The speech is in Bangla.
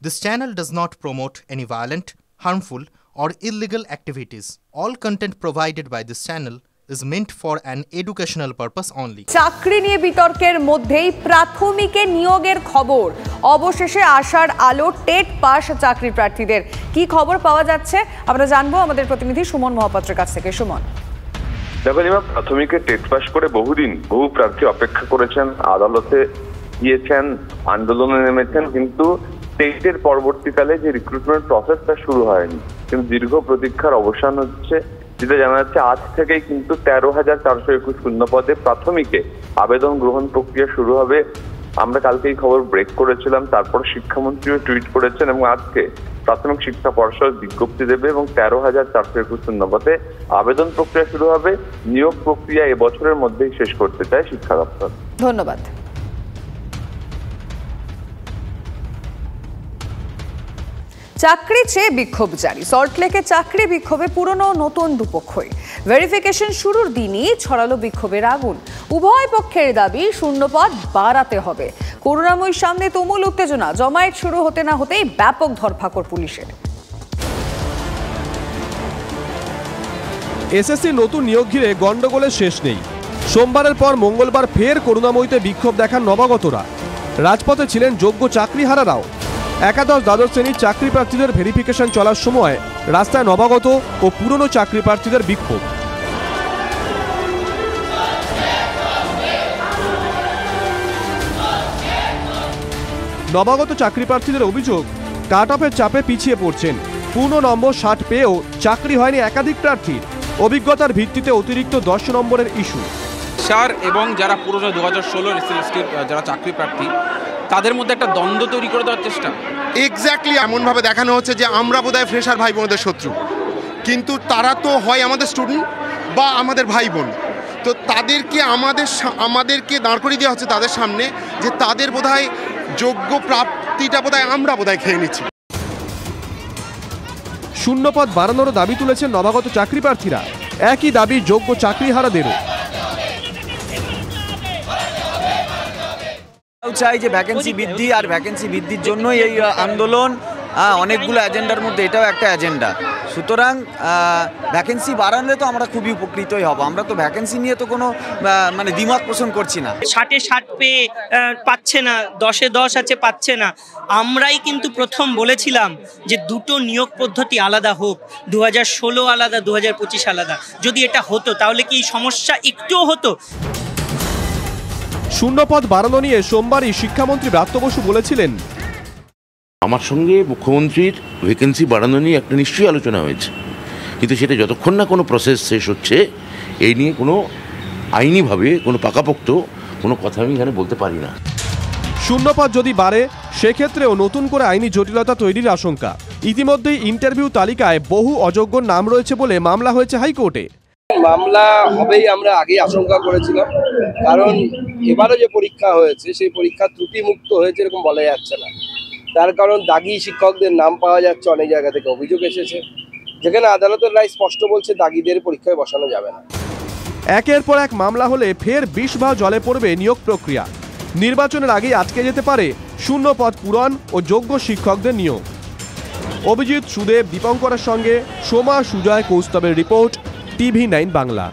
This channel does not promote any violent, harmful, or illegal activities. All content provided by this channel is meant for an educational purpose only. চাকরি নিয়ে বিতর্কের মধ্যেই প্রাথমিকে নিয়োগের খবর অবশেষে আসার আলো টেট পাস চাকরি প্রার্থীদের কি খবর পাওয়া যাচ্ছে আমরা জানবো আমাদের প্রতিনিধি সুমন মহাপাত্রের কাছ থেকে। সুমন, দেখো নিমা, প্রাথমিকে টেট পাস করে বহু প্রার্থী অপেক্ষা করেছেন, আদালতে গিয়েছেন, আন্দোলনে নেমেছেন, কিন্তু টেটের পরবর্তীকালে যে রিক্রুটমেন্ট প্রসেসটা শুরু হয়নি, কিন্তু দীর্ঘ প্রতীক্ষার অবসান হচ্ছে। যেটা জানা যাচ্ছে আজ থেকেই কিন্তু 13,421 শূন্য পদে প্রাথমিকে আবেদন গ্রহণ প্রক্রিয়া শুরু হবে। আমরা কালকে এই খবর ব্রেক করেছিলাম, তারপর শিক্ষামন্ত্রীও টুইট করেছেন এবং আজকে প্রাথমিক শিক্ষা পর্ষদ বিজ্ঞপ্তি দেবে এবং 13,421 শূন্য পদে আবেদন প্রক্রিয়া শুরু হবে। নিয়োগ প্রক্রিয়া এবছরের মধ্যেই শেষ করতে চায় শিক্ষা দপ্তর। ধন্যবাদ। চাকরি চেয়ে বিক্ষোভ জারি, সল্টলেকে চাকরি বিক্ষোভে পুরনো নতুন দুপক্ষই। ভেরিফিকেশন শুরুর দিনই ছড়ালো বিক্ষোভের আগুন। উভয় পক্ষের দাবি শূন্যপদ বাড়াতে হবে। করুণাময়ীর সামনে তুমুল উত্তেজনা, জমায়েত শুরু হতে না হতেই ব্যাপক ধরপাকড় পুলিশের। এসএসসি নতুন নিয়োগ ঘিরে গন্ডগোলের শেষ নেই। সোমবারের পর মঙ্গলবার ফের করুণাময়ীতে বিক্ষোভ দেখান নবাগতরা। রাজপথে ছিলেন যোগ্য চাকরিহারারাও। একাদশ দ্বাদশ শ্রেণীর চাকরি প্রার্থীদের ভেরিফিকেশন চলার সময় রাস্তায় নবাগত ও পুরনো চাকরি প্রার্থীদের বিক্ষোভ। নবাগত চাকরি প্রার্থীদের অভিযোগ, কাট অফের চাপে পিছিয়ে পড়ছেন। পূর্ণ নম্বর 60 পেয়েও চাকরি হয়নি একাধিক প্রার্থীর। অভিজ্ঞতার ভিত্তিতে অতিরিক্ত 10 নম্বরের ইস্যু। স্যার এবং যারা পুরনো 2016 এসএসসির যারা চাকরি প্রার্থী, তাদের মধ্যে একটা দ্বন্দ্ব তৈরি করে দেওয়ার চেষ্টা। এক্স্যাক্টলি এমনভাবে দেখানো হচ্ছে যে আমরা বোধহয় ফ্রেশার ভাই বোনদের শত্রু, কিন্তু তারা তো হয় আমাদের স্টুডেন্ট বা আমাদের ভাই বোন। তো তাদেরকে আমাদেরকে দাঁড় করিয়ে দেওয়া হচ্ছে তাদের সামনে যে তাদের বোধহয় যোগ্য প্রাপ্তিটা বোধহয় আমরা বোধহয় খেয়ে নিচ্ছি। শূন্যপদ বাড়ানোর দাবি তুলেছেন নবাগত চাকরি প্রার্থীরা। একই দাবি যোগ্য চাকরিহারাদেরও। চাই যে ভ্যাকেন্সি বৃদ্ধি, আর ভ্যাকেন্সি বৃদ্ধির জন্যই এই আন্দোলন। অনেকগুলো এজেন্ডার মধ্যে এটাও একটা এজেন্ডা। সুতরাং ভ্যাকেন্সি বাড়ালে তো আমরা খুবই উপকৃতই হব। আমরা তো ভ্যাকেন্সি নিয়ে তো কোনো মানে দ্বিমত পোষণ করছি না। 60-এ 60 পেয়ে পাচ্ছে না, 10-এ 10 আছে পাচ্ছে না। আমরাই কিন্তু প্রথম বলেছিলাম যে দুটো নিয়োগ পদ্ধতি আলাদা হোক, 2016 আলাদা, 2025 আলাদা। যদি এটা হতো তাহলে কি এই সমস্যা একটুও হতো? শূন্যপদ বাড়ানো নিয়ে সোমবারই শিক্ষামন্ত্রী ব্রাত্য বসু বলেছিলেন, আমার সঙ্গে মুখ্যমন্ত্রীর ভ্যাকেন্সি বাড়ানো নিয়ে একটা নিশ্চয়ই আলোচনা হয়েছে, কিন্তু সেটা যতক্ষণ না কোনো প্রসেস শেষ হচ্ছে এই নিয়ে কোনো আইনিভাবে কোনো পাকাপোক্ত কোনো কথা আমি এখানে বলতে পারি না। শূন্যপদ যদি বাড়ে সেক্ষেত্রেও নতুন করে আইনি জটিলতা তৈরির আশঙ্কা। ইতিমধ্যেই ইন্টারভিউ তালিকায় বহু অযোগ্য নাম রয়েছে বলে মামলা হয়েছে হাইকোর্টে। মামলা হবেই আমরা আগেই আশঙ্কা করেছিলাম, কারণ এবারও যে পরীক্ষা হয়েছে সেই পরীক্ষা ত্রুটিমুক্ত হয়েছে এরকম বলা যাচ্ছে না। তার কারণ দাগি শিক্ষকদের নাম পাওয়া যাচ্ছে, অনেক জায়গা থেকে অভিযোগ এসেছে, যেখানে আদালতের রায় স্পষ্ট বলছে দাগিদের পরীক্ষায় বসানো যাবে না। একের পর এক মামলা হলে ফের বিষ ভাও জলে পড়বে নিয়োগ প্রক্রিয়া। নির্বাচনের আগেই আটকে যেতে পারে শূন্য পদ পূরণ ও যোগ্য শিক্ষকদের নিয়োগ। অভিজিৎ, সুদেব, দীপঙ্করের সঙ্গে সোমা, সুজয়, কৌস্তবের রিপোর্ট, TV9 বাংলা।